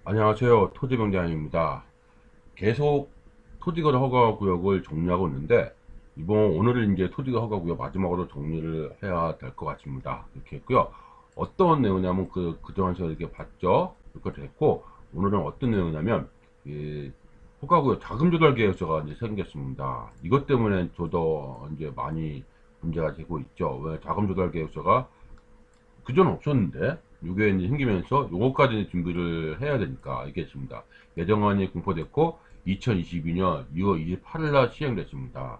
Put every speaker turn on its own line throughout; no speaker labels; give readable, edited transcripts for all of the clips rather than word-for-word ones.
안녕하세요. 토지병장입니다. 계속 토지거래 허가구역을 정리하고 있는데, 오늘은 이제 토지거래 허가구역 마지막으로 정리를 해야 될 것 같습니다. 이렇게 했고요. 어떤 내용이냐면, 그동안 제가 이렇게 봤죠? 이렇게 됐고, 오늘은 어떤 내용이냐면, 이 허가구역 자금조달 계획서가 이제 생겼습니다. 이것 때문에 저도 이제 많이 문제가 되고 있죠. 왜 자금조달 계획서가 그전 없었는데 이게 이제 생기면서 요거까지 준비를 해야 되니까 이게 있습니다. 개정안이 공포됐고 2022년 2월 28일 날 시행됐습니다.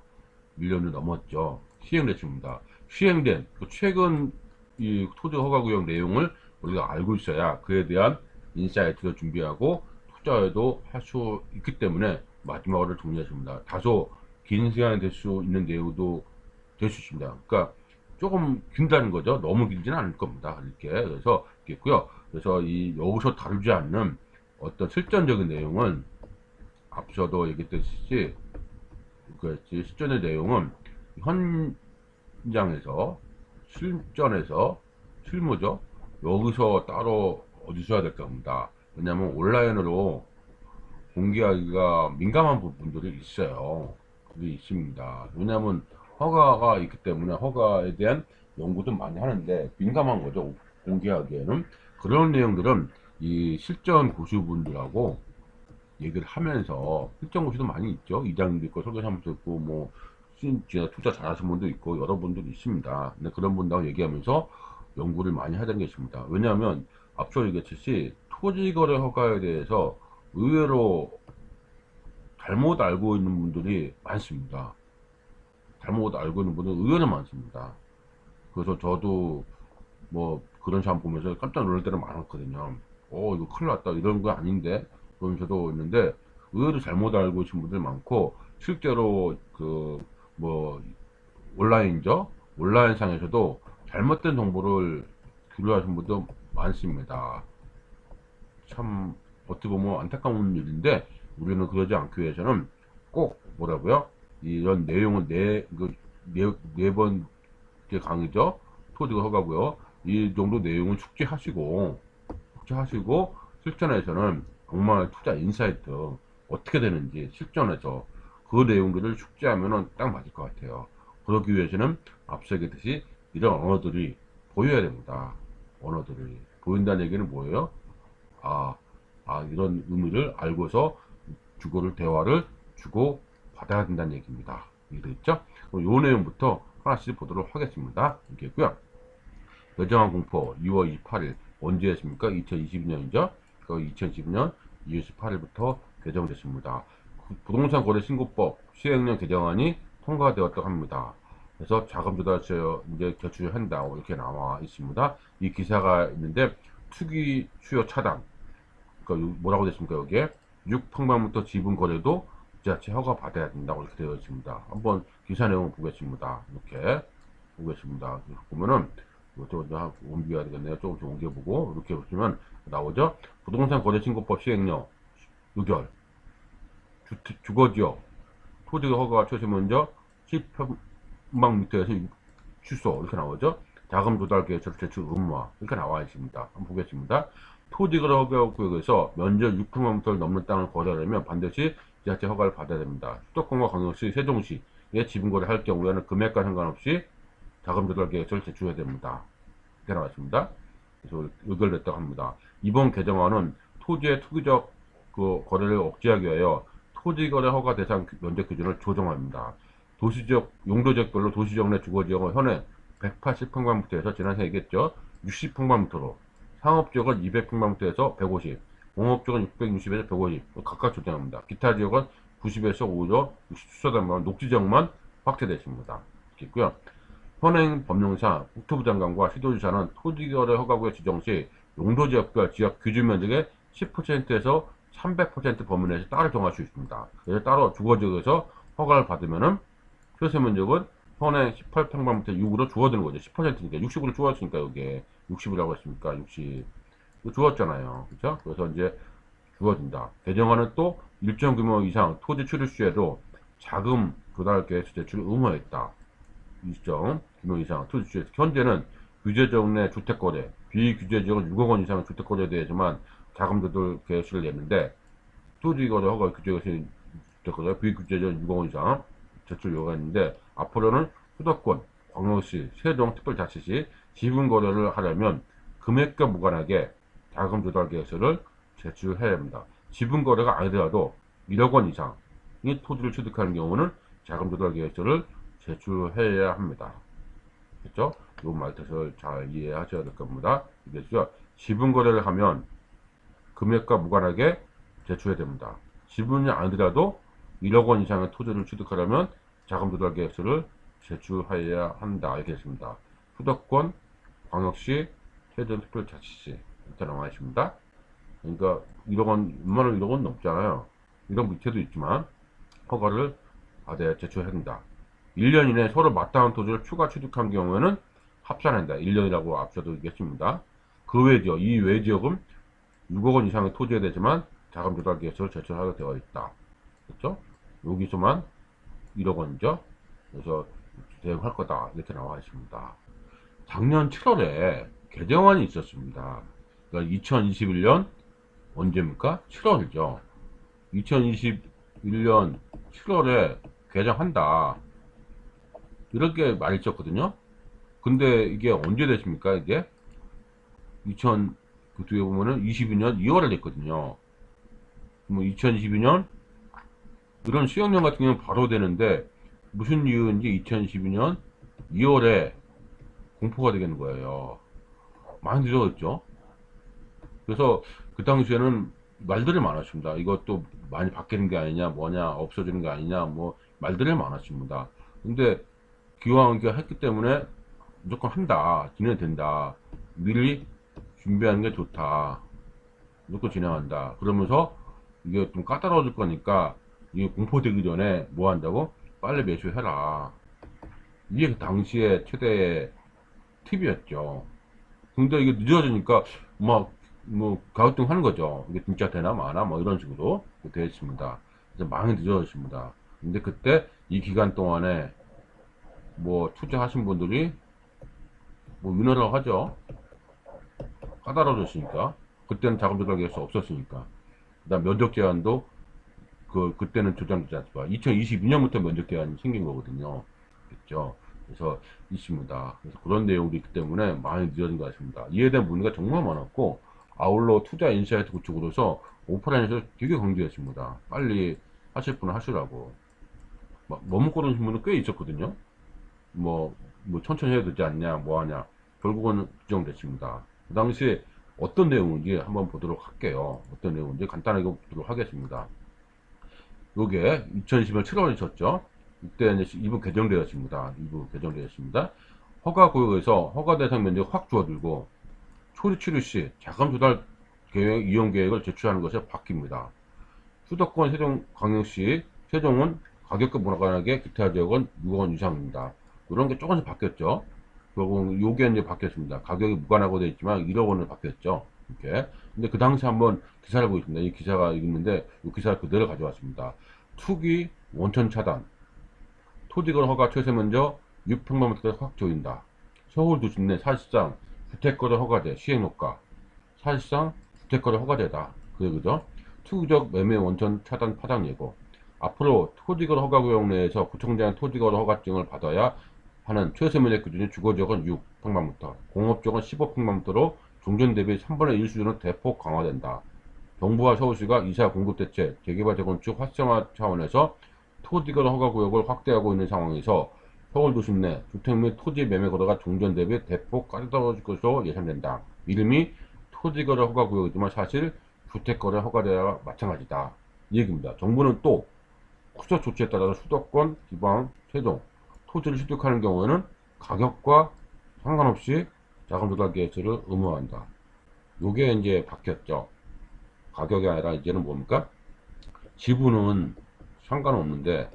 1년이 넘었죠. 시행됐습니다. 시행된 최근 이 토지 허가구역 내용을 우리가 알고 있어야 그에 대한 인사이트를 준비하고 투자에도 할 수 있기 때문에 마지막으로 정리했습니다. 다소 긴 시간이 될 수 있는 내용도 될 수 있습니다. 그러니까 조금 긴다는 거죠. 너무 길지는 않을 겁니다. 이렇게 그래서 있겠고요. 그래서 이 여기서 다루지 않는 어떤 실전적인 내용은 앞서도 얘기했듯이 그 실전의 내용은 현장에서 실전에서 실무죠. 여기서 따로 어디서 해야 될 겁니다. 왜냐하면 온라인으로 공개하기가 민감한 부분들이 있어요. 그게 있습니다. 왜냐하면 허가가 있기 때문에 허가에 대한 연구도 많이 하는데 민감한 거죠. 공개하기에는. 그런 내용들은 이 실전 고수분들하고 얘기를 하면서 실전 고수도 많이 있죠. 이장님도 있고 설계사무소 있고 뭐 진짜 투자 잘하시는 분도 있고 여러분들이 있습니다. 근데 그런 분들하고 얘기하면서 연구를 많이 해야 되는 게 있습니다. 왜냐하면 앞서 얘기했듯이 토지거래 허가에 대해서 의외로 잘못 알고 있는 분들이 많습니다. 잘못 알고 있는 분들은 의외로 많습니다. 그래서 저도 뭐 그런 사람 보면서 깜짝 놀랄 때는 많았거든요. 이거 큰일 났다. 이런 거 아닌데? 그러면서도 있는데, 의외로 잘못 알고 계신 분들 많고, 실제로 뭐, 온라인죠? 온라인상에서도 잘못된 정보를 주류하시는 분도 많습니다. 참 어떻게 보면 안타까운 일인데 우리는 그러지 않기 위해서는 꼭 뭐라고요? 이런 내용을 네 번째 강의죠. 토지가 허가고요. 이 정도 내용을 숙지하시고 실전에서는 정말 투자 인사이트 어떻게 되는지 실전에서 그 내용들을 숙지하면은 딱 맞을 것 같아요. 그러기 위해서는 앞서 얘기했듯이 이런 언어들이 보여야 됩니다. 언어들이 보인다는 얘기는 뭐예요? 아, 이런 의미를 알고서 대화를 주고 받아야 된다는 얘기입니다. 이해됐죠? 그럼 요 내용부터 하나씩 보도록 하겠습니다. 이렇게 있고요. 여정한 공포 2월 28일 언제 했습니까? 2022년이죠? 그 2022년 2월 18일부터 개정됐습니다. 부동산 거래 신고법 시행령 개정안이 통과되었다고 합니다. 그래서 자금 조달서 이제 제출한다고 이렇게 나와 있습니다. 이 기사가 있는데 투기 수요 차단 그러니까 뭐라고 됐습니까? 여기에 6평방부터 지분 거래도 지자체 허가 받아야 된다고 이렇게 되어 있습니다. 한번 기사 내용 보겠습니다. 이렇게 보겠습니다. 보면은 이것도 옮겨야 되겠네요. 조금씩 옮겨보고 이렇게 보시면 나오죠. 부동산 거래신고법 시행령 의결 주거지역 토지 허가가 최소 먼저 10평방미터에서 취소 이렇게 나오죠. 자금 조달 계획서 제출 의무화 이렇게 나와 있습니다. 한번 보겠습니다. 토지거래 허가구역에서 면적 6평방미터를 넘는 땅을 거래하려면 반드시 지자체 허가를 받아야 됩니다. 수도권과 광역시, 세종시에 지분거래 할 경우에는 금액과 상관없이 자금 조달 계획서를 제출해야 됩니다. 이렇게 나와 있습니다. 그래서 의결됐다고 합니다. 이번 개정안은 토지의 투기적 거래를 억제하기 위하여 토지거래 허가 대상 면적 기준을 조정합니다. 도시지역, 용도지역별로 도시지역 내 주거지역은 현행 180평방미터에서 지난해 얘기했죠. 60평방미터로 상업지역은 200평방미터에서 150, 공업지역은 660에서 150 각각 조정합니다. 기타 지역은 90에서 5로 60수서단만 녹지지역만 확대됐습니다. 이렇게 있고요. 현행 법령상 국토부 장관과 시도지사는 토지거래 허가구역 지정 시 용도지역별 지역 규준면적의 10%에서 300% 범위 내에서 따로 정할 수 있습니다. 그래서 따로 주거지역에서 허가를 받으면은 최소 면적은 현행 18평방미터 6으로 줄어드는 거죠. 10%니까 60으로 줄었으니까 여기에 60이라고 했으니까 60 줄었잖아요. 그렇죠? 그래서 이제 줄어든다. 개정안은 또 일정 규모 이상 토지 출입 시에도 자금 조달 계획서 제출을 의무화했다. 일정 규모 이상 토지 출입. 현재는 규제지역 내 주택거래, 비규제지역은 6억 원 이상의 주택거래에 대해서만 자금 조달 계획서를 냈는데 토지거래 허가 규제것이 비규제적 6억 원 이상 제출 요구가 있는데 앞으로는 수도권, 광역시, 세종 특별자치시 지분 거래를 하려면 금액과 무관하게 자금 조달 계획서를 제출해야 합니다. 지분 거래가 아니더라도 1억 원 이상의 토지를 취득하는 경우는 자금 조달 계획서를 제출해야 합니다. 그렇죠? 이 말뜻을 잘 이해하셔야 될 겁니다. 이게죠. 지분 거래를 하면 금액과 무관하게 제출해야 됩니다. 지분이 아니더라도 1억 원 이상의 토지를 취득하려면 자금 조달 계획서를 제출해야 한다. 이렇게 했습니다. 수도권, 광역시, 세종특별자치시 이렇게 나와 있습니다. 그러니까 1억 원, 웬만하면 1억 원 넘잖아요. 1억 밑에도 있지만 허가를 받아야 제출해야 한다. 1년 이내에 서로 맞닿은 토지를 추가 취득한 경우에는 합산한다. 1년이라고 앞서도 얘기했습니다. 그 외 지역, 이 외 지역은 6억 원 이상의 토지에 대해서만 자금 조달 계획서를 제출하게 되어 있다. 그렇죠? 여기서만 1억 원이죠. 그래서 대응할 거다. 이렇게 나와 있습니다. 작년 7월에 개정안이 있었습니다. 그러니까 2021년 언제입니까? 7월이죠. 2021년 7월에 개정한다. 이렇게 말했었거든요. 근데 이게 언제 됐습니까? 이게 그 뒤에 보면은 22년 2월에 됐거든요. 뭐 2022년 이런 시행령 같은 경우는 바로 되는데 무슨 이유인지 2012년 2월에 공포가 되겠는 거예요. 많이 늦어졌죠. 그래서 그 당시에는 말들이 많았습니다. 이것도 많이 바뀌는 게 아니냐, 뭐냐, 없어지는 게 아니냐, 뭐 말들이 많았습니다. 근데 기왕 이렇게 했기 때문에 무조건 한다, 진행된다, 미리 준비하는 게 좋다, 무조건 진행한다. 그러면서 이게 좀 까다로워질 거니까 이게 공포되기 전에 뭐 한다고? 빨리 매수해라. 이게 그 당시에 최대의 팁이었죠. 근데 이게 늦어지니까 뭐 가격등 하는 거죠. 이게 진짜 되나 마나 뭐 이런 식으로 되어 있습니다. 그래서 많이 늦어졌습니다. 근데 그때 이 기간 동안에 뭐 투자하신 분들이 뭐 위너라고 하죠. 까다로워졌으니까. 그때는 자금 조달 계획서 없었으니까. 그다음 면적 제한도 그때는 조정되지 않습니까? 2022년부터 면적 제한이 생긴 거거든요. 그렇죠? 그래서 있습니다. 그래서 그런 내용이 있기 때문에 많이 늦어진 것 같습니다. 이에 대한 문의가 정말 많았고 아울러 투자 인사이트 구축으로서 오프라인에서 되게 강조했습니다. 빨리 하실 분은 하시라고. 막 머뭇거리는 분은 꽤 있었거든요. 뭐 천천히 해야 되지 않냐, 뭐 하냐. 결국은 규정됐습니다. 그 당시에 어떤 내용인지 한번 보도록 할게요. 어떤 내용인지 간단하게 보도록 하겠습니다. 요게 2020년 7월에 있었죠. 이때 이제 2부 개정되었습니다. 2부 개정되었습니다. 허가 구역에서 허가 대상 면적 확 줄어들고 초리 치료 시 자금 조달 계획 이용 계획을 제출하는 것이 바뀝니다. 수도권 세종 광역시 세종은 가격과 무관하게 기타 지역은 6억 원 이상입니다. 이런 게 조금씩 바뀌었죠. 결국 요게 이제 바뀌었습니다. 가격이 무관하고 되어 있지만 1억 원을 바뀌었죠. 이렇게. 근데 그 당시 한번 기사를 보고 있습니다. 이 기사가 있는데 이 기사를 그대로 가져왔습니다. 투기 원천 차단, 토지거래 허가 최세 면적 6평방미터까지 확 조인다. 서울 도심 내 사실상 주택거래 허가제 시행효과, 사실상 주택거래 허가제다. 그죠? 투기적 매매 원천 차단 파장 예고. 앞으로 토지거래 허가구역 내에서 구청장의 토지거래 허가증을 받아야 하는 최세 면적 기준이 주거지역은 6평방미터, 공업지역은 15평방미터로 종전 대비 3분의 1 수준으로 대폭 강화된다. 정부와 서울시가 이사 공급 대책, 재개발 재건축 활성화 차원에서 토지거래 허가구역을 확대하고 있는 상황에서 서울 도심 내 주택 및 토지 매매 거래가 종전 대비 대폭 까다로워질 것으로 예상된다. 이름이 토지거래 허가구역이지만 사실 주택거래 허가제와 마찬가지다. 이 얘기입니다. 정부는 또 후속 조치에 따라서 수도권, 지방, 세종 토지를 취득하는 경우에는 가격과 상관없이 자금 조달 계획서를 의무화한다. 요게 이제 바뀌었죠. 가격이 아니라 이제는 뭡니까? 지분은 상관없는데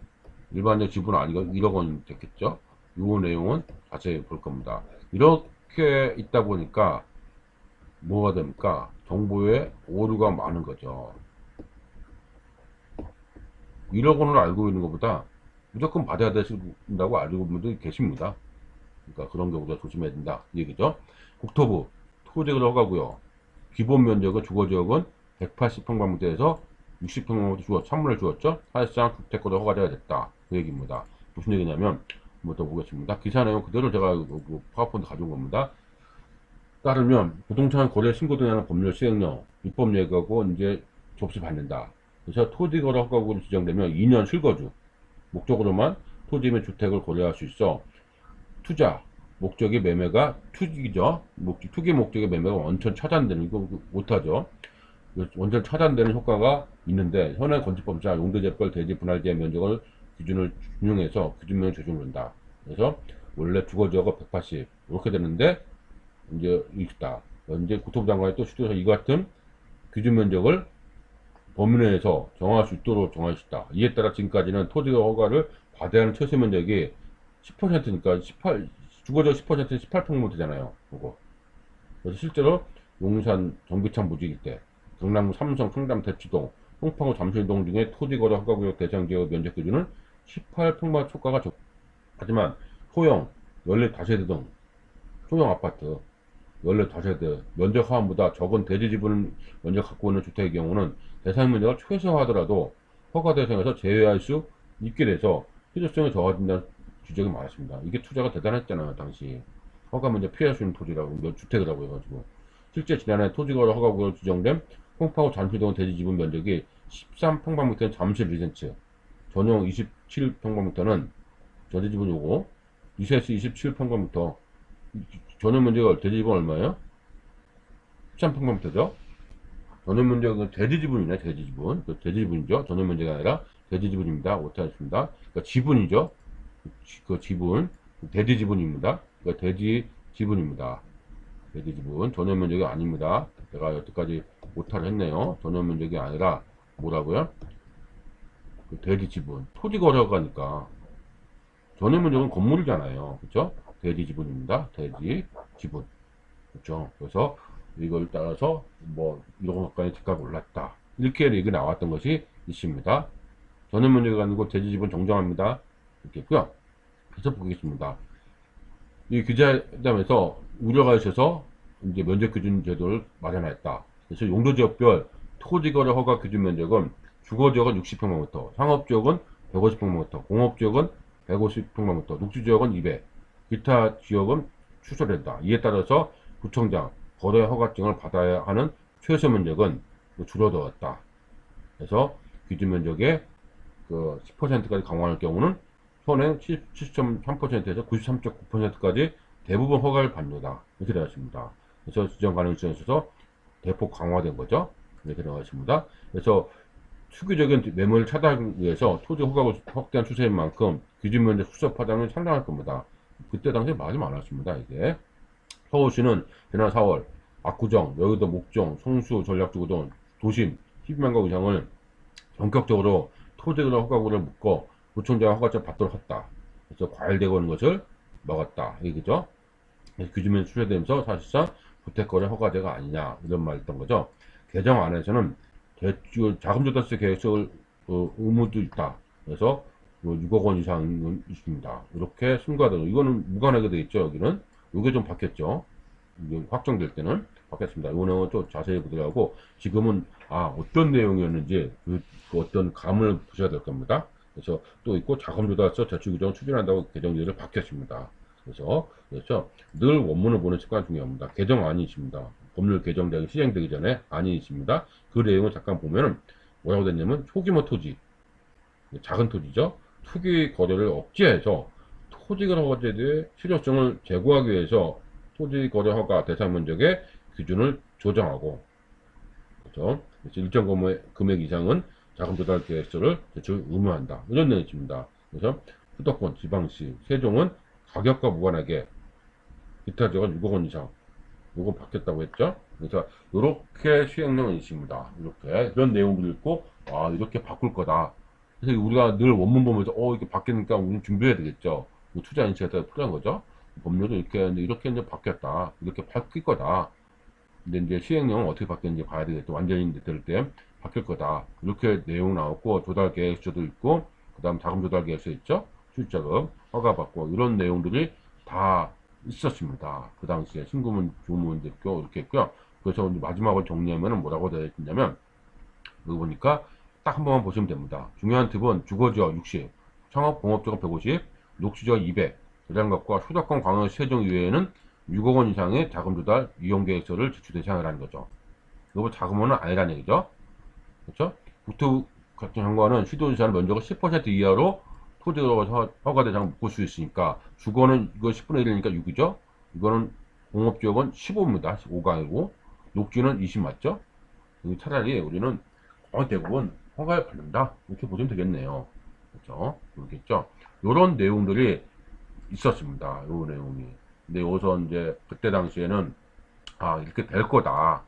일반적 지분은 아니고 1억 원 됐겠죠. 요 내용은 자세히 볼 겁니다. 이렇게 있다 보니까 뭐가 됩니까? 정보에 오류가 많은 거죠. 1억 원을 알고 있는 것보다 무조건 받아야 된다고 알고 있는 분들이 계십니다. 그러니까 그런 경우도 조심해야 된다 이 얘기죠. 국토부 토지거래 허가구역 기본 면적은 주거지역은 180평방미터에서 60평방미터 주었, 천문을 주었죠. 사실상 주택거래 허가제가 됐다. 그 얘기입니다. 무슨 얘기냐면, 한번 더 보겠습니다. 기사 내용 그대로 제가 파워포인트 가져온 겁니다. 따르면 부동산 거래 신고 등에 관한 법률 시행령 입법 예고하고 이제 접수 받는다. 그래서 토지 거래 허가구로 지정되면 2년 실거주 목적으로만 토지 및 주택을 거래할 수 있어. 투자 목적의 매매가 투기죠. 투기 목적의 매매가 원천 차단되는 이거 못하죠. 원천 차단되는 효과가 있는데 현행 건축법상 용도재별 대지 분할지의 면적을 기준을 준용해서 기준면을 조정한다. 그래서 원래 주거지역가 180 이렇게 되는데 이제 있다. 이제 국토부 장관이 또 수도에서 이 같은 기준 면적을 범위 내에서 정할 수 있도록 정할 수 있다. 이에 따라 지금까지는 토지 허가를 받아야 하는 최소 면적이 10%니까 18 주거지역 10%는 18평미터잖아요. 그거. 그래서 실제로 용산 정비창 부지일 때 경남구 삼성, 청담, 대치동, 송파구, 잠실동 등의 토지 거래 허가구역 대상 지역 면적 기준은 18평방 초과가 적. 하지만 소형, 연립 다세대 등 소형 아파트, 연립 다세대 면적 하한보다 적은 대지 지분 면적 갖고 있는 주택의 경우는 대상 면적을 최소화하더라도 허가 대상에서 제외할 수 있게 돼서 필요성이 적어진다는 지적이 많았습니다. 이게 투자가 대단했잖아요, 당시. 허가 면적 피할 수 있는 토지라고, 주택이라고 해가지고. 실제 지난해 토지거래 허가구역으로 지정된 송파구 잠실동 대지 지분 면적이 13평방미터는 잠실 리젠츠, 전용 27평방미터는 전세 지분 요고, 리센스 27평방미터, 전용 면적이 대지 지분 얼마예요? 13평방미터죠? 전용 면적은 대지 지분이네, 대지 지분. 대지 지분이죠. 전용 면적이 아니라 대지 지분입니다. 오타였습니다. 그러니까 지분이죠. 그 지분, 대지 지분입니다. 그러니까 대지 지분입니다. 대지 지분, 전용 면적이 아닙니다. 제가 여태까지 오타를 했네요. 전용 면적이 아니라 뭐라고요? 그 대지 지분, 토지 거래가니까 전용 면적은 건물이잖아요. 그렇죠? 대지 지분입니다. 대지 지분. 그렇죠? 그래서 이걸 따라서 뭐 1억 가까이 집값이 올랐다. 이렇게 얘기 나왔던 것이 있습니다. 전용 면적이 아니고 대지 지분 정정합니다. 이렇게 있고요. 그래서 보겠습니다. 이 규제담에서 우려가 있어서 이제 면적 기준 제도를 마련했다. 그래서 용도지역별 토지거래 허가 기준 면적은 주거지역은 60평방미터, 상업지역은 150평방미터, 공업지역은 150평방미터, 녹지지역은 200, 기타 지역은 취소된다. 이에 따라서 구청장 거래 허가증을 받아야 하는 최소 면적은 줄어들었다. 그래서 기준 면적의 그 10%까지 강화할 경우는 현행 70.3%에서 93.9%까지 대부분 허가를 받는다. 이렇게 되어 있습니다. 그래서 지정 가능성에 있어서 대폭 강화된 거죠. 이렇게 되어 있습니다. 그래서 수기적인 매물 차단을 위해서 토지 허가를 확대한 추세인 만큼 기준 면적 수습 파장은 상당할 겁니다. 그때 당시에 말이 많았습니다. 이게 서울시는 지난 4월 압구정, 여의도, 목정, 성수, 전략지구 등 도심 12만 가구 이상을 전격적으로 토지거래 허가구를 묶어 구청장 허가증 받도록 했다. 그래서 과열되고 있는 것을 막았다. 얘기죠. 규제면이 출시되면서 사실상 주택거래 허가제가 아니냐 이런 말 했던 거죠. 개정안에서는 자금조달세 계획서를 의무도 있다. 그래서 6억 원 이상은 있습니다. 이렇게 승가되는 이거는 무관하게 되어 있죠. 여기는 이게 좀 바뀌었죠. 이게 확정될 때는 바뀌었습니다. 이 내용은 또 자세히 보도록 하고 지금은 어떤 내용이었는지 그 어떤 감을 보셔야 될 겁니다. 그래서 또 있고 자금조달서 대출규정을 추진한다고 개정일을 바뀌었습니다. 그래서 늘 원문을 보는 습관이 중요합니다. 개정안이 있습니다. 법률 개정되기 시행되기 전에 안이 있습니다. 그 내용을 잠깐 보면은 뭐라고 됐냐면 소규모 토지, 작은 토지죠. 투기 거래를 억제해서 토지거래 허가제도의 실효성을 제고하기 위해서 토지거래 허가 대상 면적의 기준을 조정하고, 그렇죠? 그래서 일정 금액 이상은 자금 조달 계획서를 제출 의무한다. 이런 내용이 있습니다. 그래서 수도권, 지방시, 세종은 가격과 무관하게 기타 지역은 6억 원 이상. 요거 바뀌었다고 했죠? 그래서 이렇게 시행령은 있습니다. 이렇게 이런 내용들이 있고 이렇게 바꿀 거다. 그래서 우리가 늘 원문 보면서 이렇게 바뀌니까 우리 준비해야 되겠죠. 투자 인식에 따라 필요한 거죠. 법률도 이렇게 이제 바뀌었다. 이렇게 바뀔 거다. 근데 이제 시행령은 어떻게 바뀌는지 봐야 되겠죠. 완전히 될 때 바뀔 거다. 이렇게 내용 나왔고 조달 계획서도 있고 그다음 자금 조달 계획서 있죠. 출자금 허가받고 이런 내용들이 다 있었습니다. 그 당시에 신고문 조문도 있고 이렇게 있고요. 그래서 마지막으로 정리하면 뭐라고 되어 있냐면, 여기 보니까 딱 한 번만 보시면 됩니다. 중요한 팁은 주거지역 60, 상업공업지역 150, 녹지지역 200, 대장갑과 수도권 광역 세종 이외에는 6억 원 이상의 자금 조달 이용계획서를 제출 대상을 하는 거죠. 이거 자금원은 아니라는 얘기죠. 그렇죠? 국토 같은 경우는 시도지사는 면적을 10% 이하로 토지로 허가 대상을 묶을 수 있으니까, 주거는 이거 10분의 1이니까 6이죠. 이거는 공업지역은 15입니다. 5가 아니고, 녹지는 20 맞죠? 차라리 우리는 거의 대부분 허가를 받는다, 이렇게 보시면 되겠네요. 그렇죠? 그렇겠죠? 요런 내용들이 있었습니다. 요 내용이. 근데 여기서 이제 그때 당시에는 아, 이렇게 될 거다,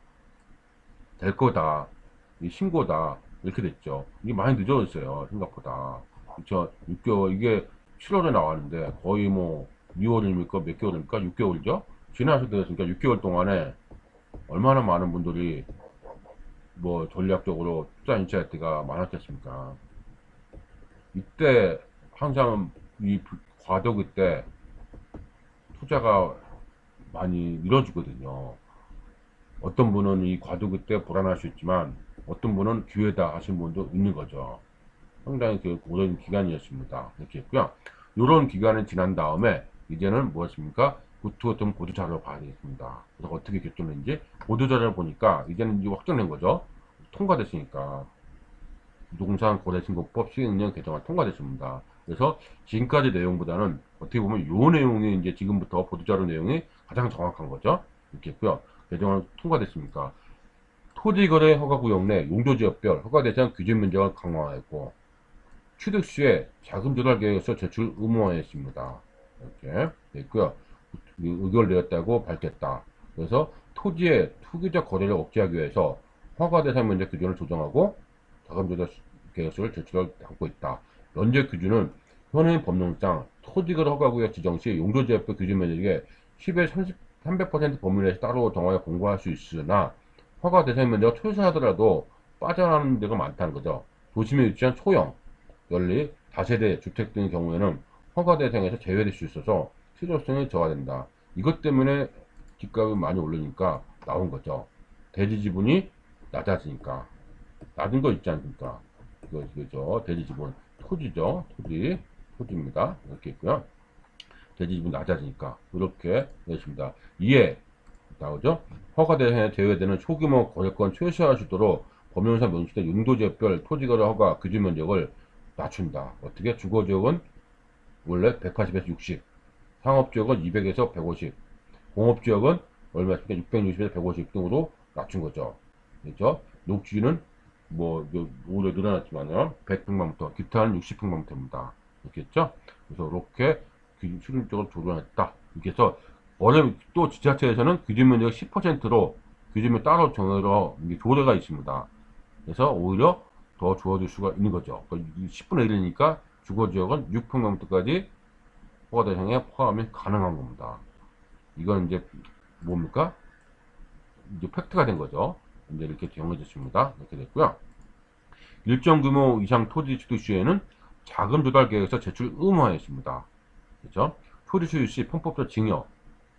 이 신고다, 이렇게 됐죠. 이게 많이 늦어졌어요, 생각보다. 그쵸? 6개월, 이게 7월에 나왔는데 거의 뭐 2월입니까? 몇 개월입니까? 6개월이죠? 지나서 되었으니까 6개월 동안에 얼마나 많은 분들이 뭐 전략적으로 투자 인체할 때가 많았겠습니까? 이때 항상 이 과도기 때 투자가 많이 이뤄지거든요. 어떤 분은 이 과도기 때 불안할 수 있지만 어떤 분은 기회다 하신 분도 있는 거죠. 상당히 그 오랜 기간이었습니다. 이렇게 했고요. 이런 기간이 지난 다음에 이제는 무엇입니까? 구토 같은 보도자료를 봐야 되겠습니다. 그래서 어떻게 결정했는지 보도자료를 보니까 이제는 이제 확정된 거죠. 통과됐으니까. 부동산 거래신고법 시행령 개정안 통과됐습니다. 그래서 지금까지 내용보다는 어떻게 보면 요 내용이 이제 지금부터 보도자료 내용이 가장 정확한 거죠. 이렇게 했고요. 개정안 통과됐습니까? 토지거래 허가구역 내 용도지역별 허가 대상 규제 면적을 강화했고, 취득 시에 자금 조달 계획서 제출 의무화했습니다. 이렇게 됐고요. 의결을 내었다고 밝혔다. 그래서 토지의 투기적 거래를 억제하기 위해서 허가 대상 면적 기준을 조정하고 자금 조달 계획서를 제출할 담고 있다. 면적 기준은 현행 법령상 토지거래 허가구역 지정 시 용도지역별 규제 면적의 10에 300% 범위 내에서 따로 정하여 공고할 수 있으나, 허가 대상 면적을 최소하더라도 빠져나가는 데가 많다는 거죠. 도심에 위치한 소형, 연립, 다세대 주택 등의 경우에는 허가 대상에서 제외될 수 있어서 실효성이 저하된다. 이것 때문에 집값이 많이 오르니까 나온 거죠. 대지 지분이 낮아지니까. 낮은 거 있지 않습니까? 그죠. 대지 지분. 토지죠. 토지입니다. 이렇게 있고요. 대지 지분 낮아지니까. 이렇게 되었습니다. 이에 나오죠. 허가 대상에 제외되는 소규모 거래권 최소화할 수 있도록 법령상 명시된 용도지역별 토지거래 허가 규제 면적을 낮춘다. 어떻게? 주거지역은 원래 180에서 60, 상업지역은 200에서 150, 공업지역은 얼마입니까? 660에서 150 등으로 낮춘 거죠. 그렇죠? 녹지는 뭐 오히려 늘어났지만요, 100평방부터, 기타는 60평방부터입니다. 그렇겠죠? 그래서 이렇게 수준적으로 조정했다. 이렇게 해서 또 지자체에서는 규제면적 10%로 규제면 따로 정해서 조례가 있습니다. 그래서 오히려 더 주어질 수가 있는 거죠. 10분의 1이니까 주거지역은 6평방부터까지 허가 대상에 포함이 가능한 겁니다. 이건 이제 뭡니까? 이제 팩트가 된 거죠. 이제 이렇게 정해졌습니다. 이렇게 됐고요. 일정 규모 이상 토지 취득 시에는 자금 조달 계획서 제출 의무화했습니다. 그렇죠? 토지 수유 시 편법적 징역,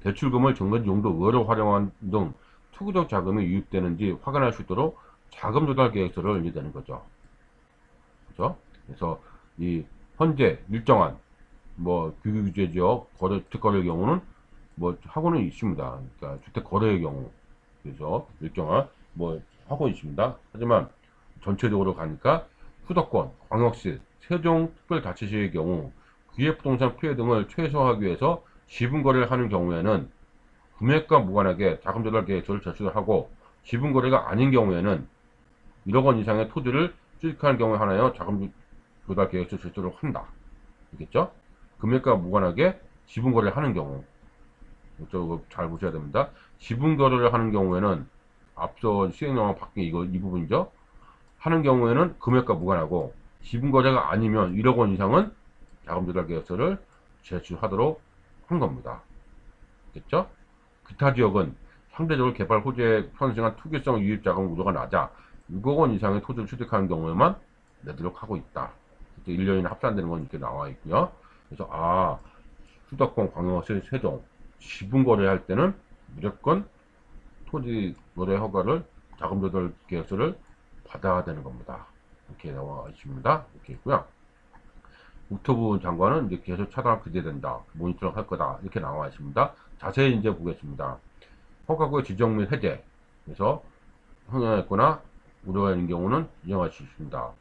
대출금을 정관 용도 의외로 활용한 등 투기적 자금이 유입되는지 확인할 수 있도록 자금 조달 계획서를 내는 거죠. 그렇죠? 그래서 이 현재 일정한 뭐 규제지역 주택 거래의 경우는 뭐 하고는 있습니다. 그러니까 주택 거래의 경우, 그래서 일정한 뭐 하고 있습니다. 하지만 전체적으로 가니까 수도권, 광역시, 세종특별자치시의 경우 기획부동산 피해 등을 최소화하기 위해서 지분 거래를 하는 경우에는 금액과 무관하게 자금 조달 계획서를 제출하고, 지분 거래가 아닌 경우에는 1억 원 이상의 토지를 취득하는 경우에 하나여 자금 조달 계획서 제출을 한다. 알겠죠? 금액과 무관하게 지분 거래를 하는 경우, 이거 잘 보셔야 됩니다. 지분 거래를 하는 경우에는 앞서 시행령과 바뀐 이 부분이죠. 하는 경우에는 금액과 무관하고, 지분 거래가 아니면 1억 원 이상은 자금 조달 계획서를 제출하도록 한 겁니다. 됐죠? 기타 지역은 상대적으로 개발 호재에 편승한 투기성 유입 자금 우려가 낮아 6억 원 이상의 토지를 취득하는 경우에만 내도록 하고 있다. 1년이나 합산되는 건 이렇게 나와 있고요. 그래서 수도권, 광역시, 세종 지분 거래할 때는 무조건 토지 거래 허가를 자금 조달 계획서를 받아야 되는 겁니다. 이렇게 나와 있습니다. 이렇게 있고요. 국토부 장관은 이제 계속 차단 금지된다. 모니터링 할 거다. 이렇게 나와 있습니다. 자세히 이제 보겠습니다. 허가구의 지정 및 해제. 그래서 흥행했거나 우려가 있는 경우는 지정할 수 있습니다.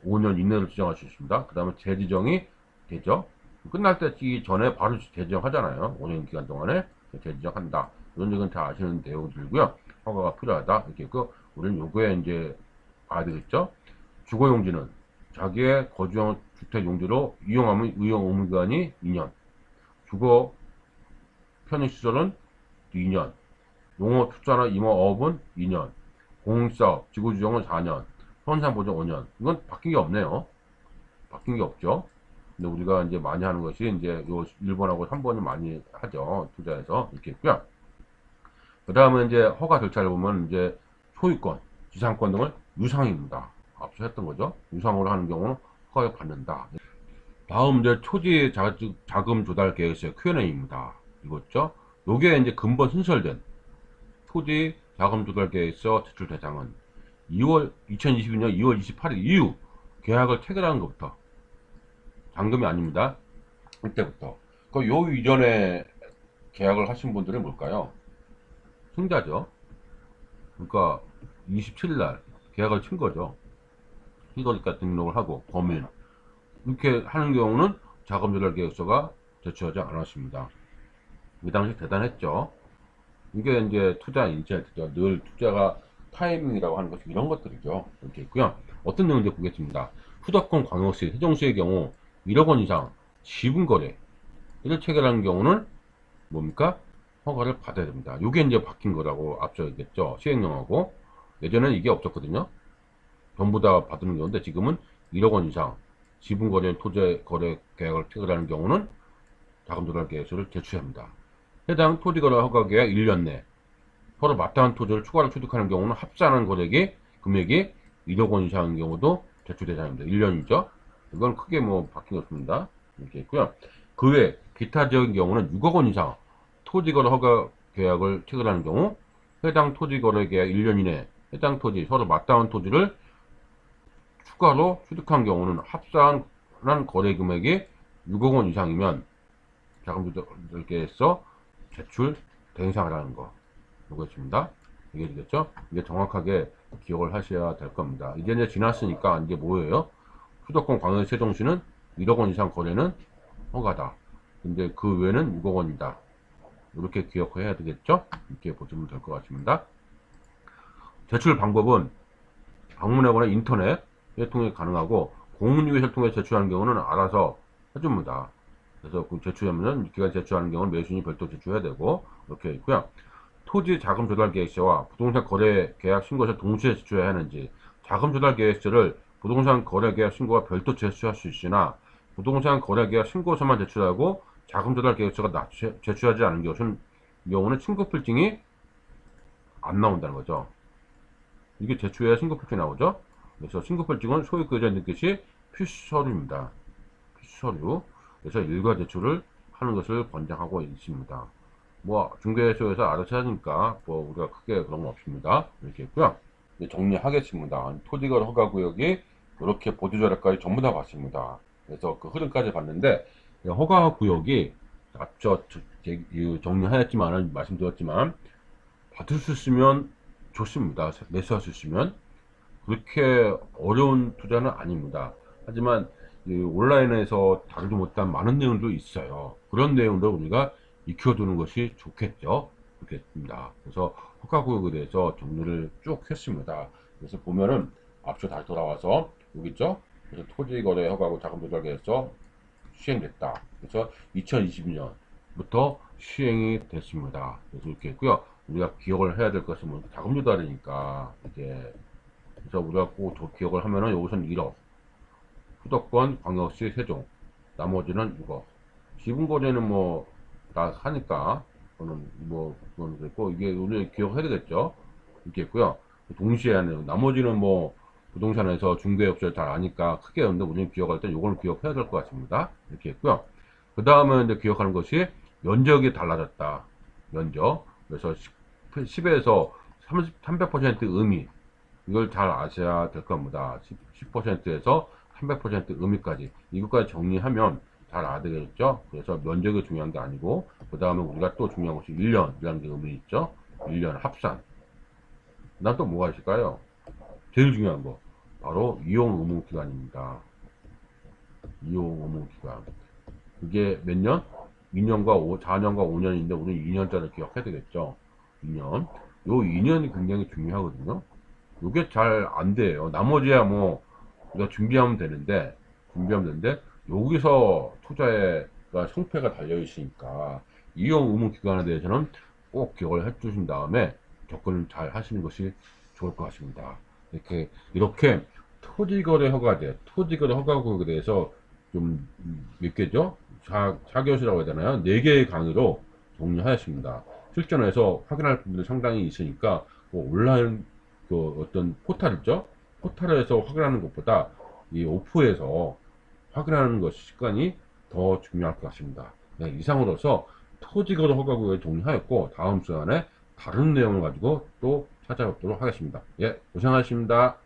5년 이내로 지정할 수 있습니다. 그 다음에 재지정이 되죠. 끝날 때 전에 바로 재지정하잖아요. 5년 기간 동안에 재지정한다. 이런 적은 다 아시는 내용들이고요. 허가가 필요하다. 이렇게 있고, 우리는 요거에 이제 봐야 되겠죠. 주거용지는 자기의 거주용 주택 용지로 이용하면 이용 의무기간이 2년. 주거 편의시설은 2년. 농업 투자나 임업은 2년. 공사업, 지구주정은 4년. 현상보증 5년. 이건 바뀐 게 없네요. 바뀐 게 없죠. 근데 우리가 이제 많이 하는 것이 이제 요 1번하고 3번을 많이 하죠. 투자해서. 이렇게 있고요. 그 다음에 이제 허가 절차를 보면 이제 소유권, 지상권 등을 유상입니다. 앞서 했던 거죠. 유상으로 하는 경우는 허가를 받는다. 다음 이제 토지 자금 조달 계획서의 Q&A입니다. 이거죠. 요게 이제 근본 신설된 토지 자금 조달 계획서 제출 대상은 2022년 2월 28일 이후 계약을 체결하는 것부터 잔금이 아닙니다. 이때부터. 요 이전에 계약을 하신 분들은 뭘까요? 승자죠. 그러니까 27일 날 계약을 친 거죠. 시도리가 등록을 하고 범인 이렇게 하는 경우는 자금 조달 계획서가 제출하지 않았습니다. 이 당시 대단했죠. 이게 이제 투자 인사이트죠. 늘 투자가 타이밍이라고 하는 것이 이런 것들이죠. 이렇게 있고요. 어떤 내용인지 보겠습니다. 수도권 광역시 세종시의 경우 1억 원 이상 지분 거래 이를 체결하는 경우는 뭡니까? 허가를 받아야 됩니다. 이게 이제 바뀐 거라고 앞서 얘기했죠. 시행령하고 예전에는 이게 없었거든요. 전부 다 받는 건데 지금은 1억 원 이상 지분 거래 토지 거래 계약을 체결하는 경우는 자금 조달 계획서를 제출합니다. 해당 토지 거래 허가 계약 1년 내 서로 마땅한 토지를 추가로 취득하는 경우는 합산한 거래액이 금액이 1억 원 이상인 경우도 제출 대상입니다. 1년이죠. 이건 크게 뭐 바뀐 것 없습니다. 이렇게 있고요. 그 외 기타 지역인 경우는 6억 원 이상 토지 거래 허가 계약을 체결하는 경우 해당 토지 거래 계약 1년 이내 해당 토지 서로 마땅한 토지를 추가로 취득한 경우는 합산한 거래 금액이 6억 원 이상이면 자금 조달 계획서 제출 대상이라는 거. 이거 있습니다. 이게 되겠죠? 이게 정확하게 기억을 하셔야 될 겁니다. 이제 지났으니까 이제 뭐예요? 수도권 광역시 세종시는 1억 원 이상 거래는 허가다. 근데 그 외에는 6억 원이다. 이렇게 기억해야 되겠죠? 이렇게 보시면 될 것 같습니다. 제출 방법은 방문하거나 인터넷 통해 가능하고 공문유기를 통해 제출하는 경우는 알아서 해줍니다. 그래서 그 제출하면은 기간 제출하는 경우는 매수인이 별도 제출해야 되고 이렇게 있고요. 토지 자금 조달 계획서와 부동산 거래 계약 신고서 동시에 제출해야 하는지 자금 조달 계획서를 부동산 거래 계약 신고와 별도 제출할 수 있으나 부동산 거래 계약 신고서만 제출하고 자금 조달 계획서가 제출하지 않은 경우는 신고필증이 안 나온다는 거죠. 이게 제출해야 신고필증이 나오죠. 그래서 신고필증은 소유권자 듯이 필수 서류입니다. 필수 서류. 그래서 일괄 제출을 하는 것을 권장하고 있습니다. 뭐 중개소에서 알아서 하니까 뭐 우리가 크게 그런 건 없습니다. 이렇게 있고요. 정리하겠습니다. 토지거래 허가구역이 이렇게 보도자료까지 전부 다 봤습니다. 그래서 그 흐름까지 봤는데 허가구역이 앞서 정리하였지만 말씀드렸지만 받을 수 있으면 좋습니다. 매수할 수 있으면 그렇게 어려운 투자는 아닙니다. 하지만 온라인에서 다루지 못한 많은 내용도 있어요. 그런 내용들 우리가 익혀두는 것이 좋겠죠. 그렇겠습니다. 그래서 허가구역에 대해서 정리를 쭉 했습니다. 그래서 보면은 앞서 다시 돌아와서 여기 있죠. 그래서 토지거래 허가구 자금조달계획서 시행됐다. 그래서 2022년부터 시행이 됐습니다. 그래서 이렇게 있고요. 우리가 기억을 해야 될 것은 뭐 자금조달이니까 이제 그래서 우리가 꼭 기억을 하면은 여기서는 1억 수도권 광역시 세종 나머지는 6억 지분거래는 뭐 다 하니까 그거는 뭐 그건 그랬고 이게 우리 기억해야 되겠죠. 이렇게 있고요. 동시에 하는 나머지는 뭐 부동산에서 중개업체를 잘 아니까 크게 했는데 우리는 기억할 때 요거는 기억해야 될 것 같습니다. 이렇게 있고요. 그 다음에 이제 기억하는 것이 면적이 달라졌다. 면적. 그래서 10에서 300% 의미, 이걸 잘 아셔야 될 겁니다. 10%에서 300% 의미까지, 이것까지 정리하면 잘 알아되겠죠. 그래서 면적이 중요한 게 아니고, 그 다음에 우리가 또 중요한 것이 1년이라는 게 의미 있죠. 1년 합산. 그 다음 또 뭐가 있을까요? 제일 중요한 거, 바로 이용 의무 기간입니다. 이용 의무 기간. 그게 몇 년? 4년과 5년인데 우리는 2년짜리 기억해야 되겠죠. 2년. 요 2년이 굉장히 중요하거든요. 요게 잘 안 돼요. 나머지야 뭐 우리가 준비하면 되는데 여기서 투자가 성패가 달려 있으니까 이용 의무 기간에 대해서는 꼭 기억을 해 주신 다음에 접근을 잘 하시는 것이 좋을 것 같습니다. 이렇게 토지거래 허가제, 토지거래 허가구역에 대해서 좀 몇 개죠? 4교시라고 해야 되나요? 4개의 강의로 정리하였습니다. 실전에서 확인할 부분들이 상당히 있으니까 뭐 온라인 그 어떤 포탈 있죠? 포탈에서 확인하는 것보다 이 오프에서 확인하는 것이 습관이 더 중요할 것 같습니다. 네, 이상으로서 토지거래 허가구역을 정리하였고 다음 시간에 다른 내용을 가지고 또 찾아뵙도록 하겠습니다. 예, 고생하셨습니다.